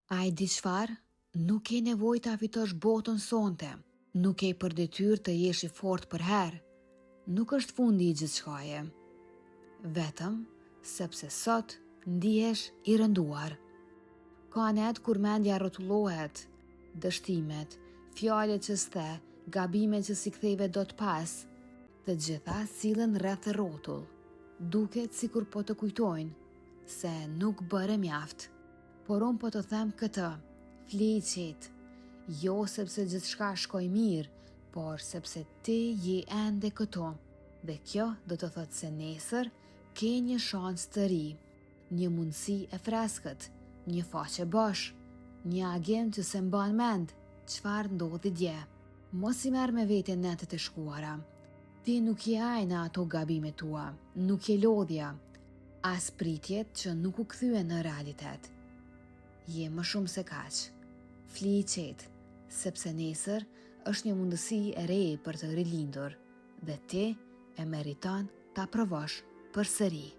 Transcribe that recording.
A e di çfarë? Nuk ke nevojë ta fitosh botën sonte. Nuk ke për detyrë të jesh i fortë për herë. Nuk është fundi i gjithçkaje. Vetëm sepse sot ndihesh i rënduar. Ka net kur mendja rrotullohet, dështimet, fjalët që s'the, gabimet që si ktheve do të pas, të gjitha sillen rreth rrotull. Duket sikur po të kujtojnë se nuk bëre mjaft. Por unë po të them këtë, fli i qetë, jo sepse gjithçka shkoj mirë, por sepse ti je ende këtu. Dhe kjo do të thotë se nesër ke një shans të ri, një mundësi e freskët, një faqe bosh, një agent që se mban mend çfarë ndodhi dje. Mos i merr me vete netet e shkuara. Ti nuk je ajna ato gabimet tua, nuk je lodhja, as pritjet që nuk u kthyen në realitet. Je më shumë se kaq. Fli i qetë, sepse nesër është një mundësi e re për të rilindur dhe ti e meriton ta provosh përsëri.